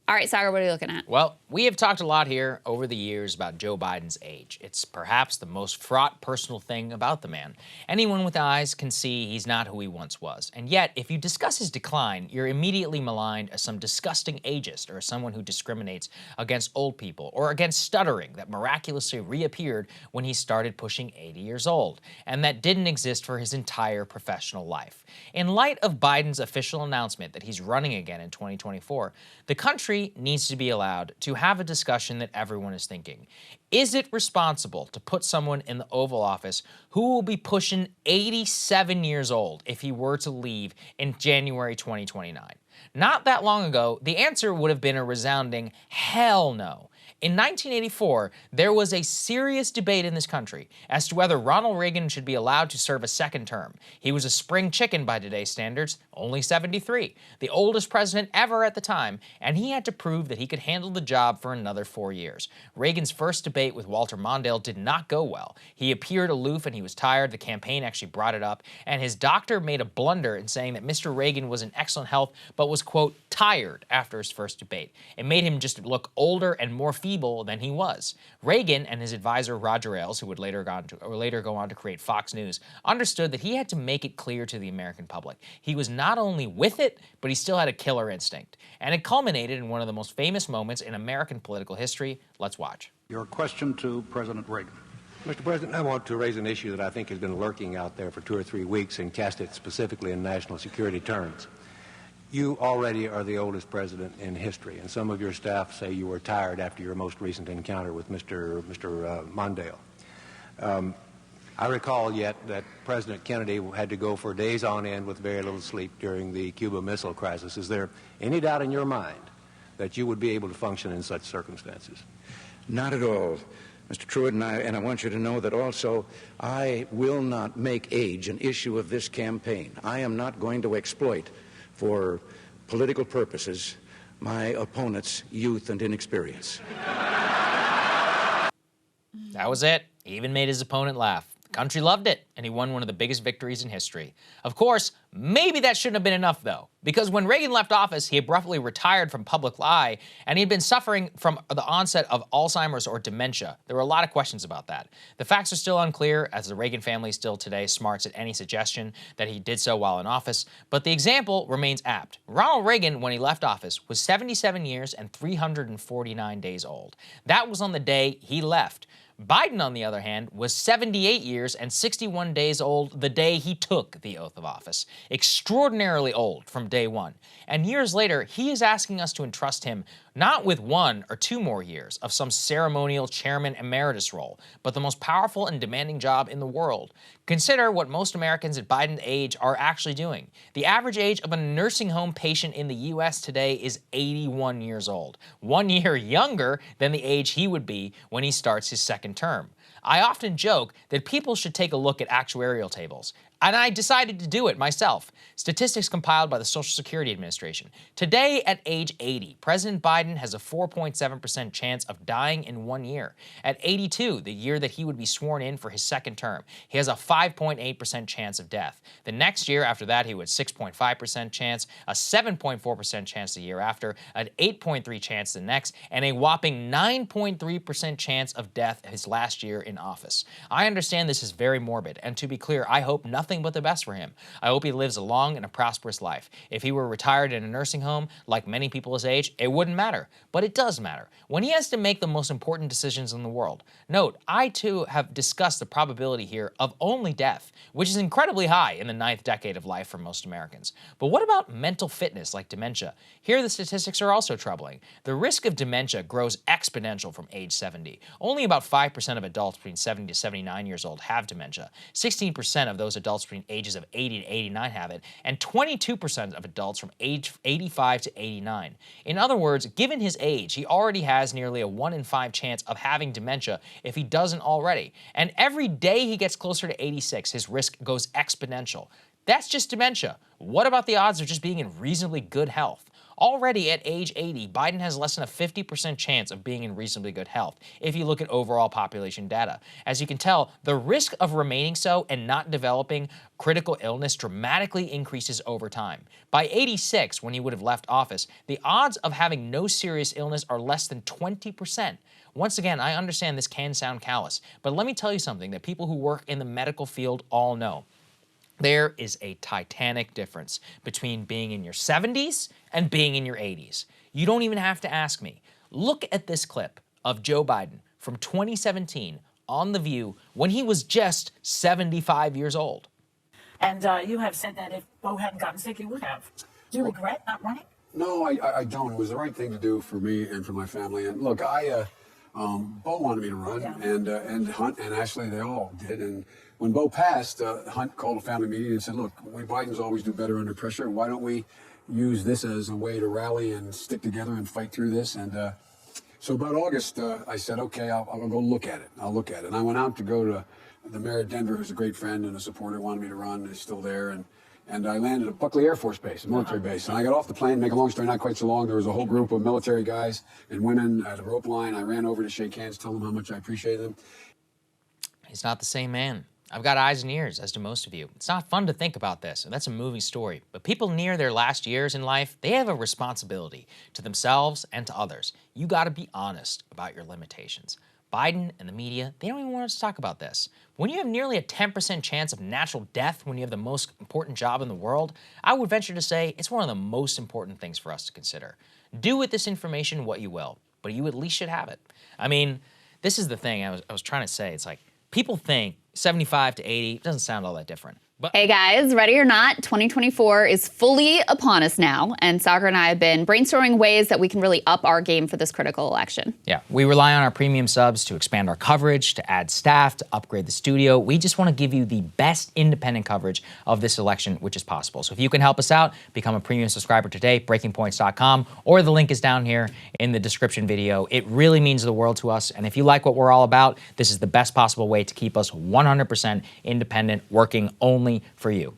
All right, Saagar, what are you looking at? Well, we have talked a lot here over the years about Joe Biden's age. It's perhaps the most fraught personal thing about the man. Anyone with eyes can see he's not who he once was. And yet, if you discuss his decline, you're immediately maligned as some disgusting ageist or as someone who discriminates against old people or against stuttering that miraculously reappeared when he started pushing 80 years old, and that didn't exist for his entire professional life. In light of Biden's official announcement that he's running again in 2024, the country needs to be allowed to have a discussion that everyone is thinking. Is it responsible to put someone in the Oval Office who will be pushing 87 years old if he were to leave in January 2029? Not that long ago, the answer would have been a resounding hell no. In 1984, there was a serious debate in this country as to whether Ronald Reagan should be allowed to serve a second term. He was a spring chicken by today's standards, only 73, the oldest president ever at the time, and he had to prove that he could handle the job for another 4 years. Reagan's first debate with Walter Mondale did not go well. He appeared aloof and he was tired. The campaign actually brought it up, and his doctor made a blunder in saying that Mr. Reagan was in excellent health but was, quote, tired after his first debate. It made him just look older and more feeble than he was. Reagan and his advisor Roger Ailes, who would later go on to create Fox News, understood that he had to make it clear to the American public. He was not only with it, but he still had a killer instinct. And it culminated in one of the most famous moments in American political history. Let's watch. Your question to President Reagan. Mr. President, I want to raise an issue that I think has been lurking out there for 2 or 3 weeks and cast it specifically in national security terms. You already are the oldest president in history, and some of your staff say you were tired after your most recent encounter with Mr. Mondale. I recall yet that President Kennedy had to go for days on end with very little sleep during the Cuba Missile Crisis. Is there any doubt in your mind that you would be able to function in such circumstances? Not at all, Mr. Truitt, and I want you to know that also I will not make age an issue of this campaign. I am not going to exploit for political purposes my opponent's youth and inexperience. That was it. He even made his opponent laugh. The country loved it, and he won one of the biggest victories in history. Of course, maybe that shouldn't have been enough, though, because when Reagan left office, he abruptly retired from public eye, and he'd been suffering from the onset of Alzheimer's or dementia. There were a lot of questions about that. The facts are still unclear, as the Reagan family still today smarts at any suggestion that he did so while in office, but the example remains apt. Ronald Reagan, when he left office, was 77 years and 349 days old. That was on the day he left. Biden, on the other hand, was 78 years and 61 days old the day he took the oath of office. Extraordinarily old from day one. And years later, he is asking us to entrust him not with 1 or 2 more years of some ceremonial chairman emeritus role, but the most powerful and demanding job in the world. Consider what most Americans at Biden's age are actually doing. The average age of a nursing home patient in the U.S. today is 81 years old, 1 year younger than the age he would be when he starts his second term. I often joke that people should take a look at actuarial tables, and I decided to do it myself. Statistics compiled by the Social Security Administration. Today, at age 80, President Biden has a 4.7% chance of dying in 1 year. At 82, the year that he would be sworn in for his second term, he has a 5.8% chance of death. The next year after that, he would 6.5% chance, a 7.4% chance the year after, an 8.3% chance the next, and a whopping 9.3% chance of death his last year in office. I understand this is very morbid, and to be clear, I hope nothing but the best for him. I hope he lives a long and a prosperous life. If he were retired in a nursing home, like many people his age, it wouldn't matter. But it does matter when he has to make the most important decisions in the world. Note, I too have discussed the probability here of only death, which is incredibly high in the 9th decade of life for most Americans. But what about mental fitness like dementia? Here the statistics are also troubling. The risk of dementia grows exponential from age 70. Only about 5% of adults between 70 to 79 years old have dementia. 16% of those adults between ages of 80 to 89 have it, and 22% of adults from age 85 to 89. In other words, given his age, he already has nearly a 1 in 5 chance of having dementia if he doesn't already. And every day he gets closer to 86, his risk goes exponential. That's just dementia. What about the odds of just being in reasonably good health? Already at age 80, Biden has less than a 50% chance of being in reasonably good health if you look at overall population data. As you can tell, the risk of remaining so and not developing critical illness dramatically increases over time. By 86, when he would have left office, the odds of having no serious illness are less than 20%. Once again, I understand this can sound callous, but let me tell you something that people who work in the medical field all know. There is a titanic difference between being in your 70s and being in your 80s. You don't even have to ask me. Look at this clip of Joe Biden from 2017 on The View when he was just 75 years old. And you have said that if Bo hadn't gotten sick, he would have. Do you regret not running? No, I don't. It was the right thing to do for me and for my family. And look, Bo wanted me to run, and Hunt and Ashley, they all did. And when Bo passed, Hunt called a family meeting and said, look, we Bidens always do better under pressure. Why don't we use this as a way to rally and stick together and fight through this? And so about August, I said, okay, I'll go look at it. I'll look at it. And I went out to go to the mayor of Denver, who's a great friend and a supporter, wanted me to run. He's still there. And I landed at Buckley Air Force Base, a military base. And I got off the plane, make a long story not quite so long, there was a whole group of military guys and women at a rope line. I ran over to shake hands, tell them how much I appreciated them. He's not the same man. I've got eyes and ears, as do most of you. It's not fun to think about this, and that's a moving story. But people near their last years in life, they have a responsibility to themselves and to others. You gotta be honest about your limitations. Biden and the media, they don't even want us to talk about this. When you have nearly a 10% chance of natural death when you have the most important job in the world, I would venture to say it's one of the most important things for us to consider. Do with this information what you will, but you at least should have it. I mean, this is the thing I was trying to say. It's like, people think 75 to 80 doesn't sound all that different. But hey guys, ready or not, 2024 is fully upon us now, and Saagar and I have been brainstorming ways that we can really up our game for this critical election. yeah, we rely on our premium subs to expand our coverage, to add staff, to upgrade the studio. We just want to give you the best independent coverage of this election, which is possible. So if you can help us out, become a premium subscriber today, breakingpoints.com, or the link is down here in the description video. It really means the world to us, and if you like what we're all about, this is the best possible way to keep us 100% independent, working only for you.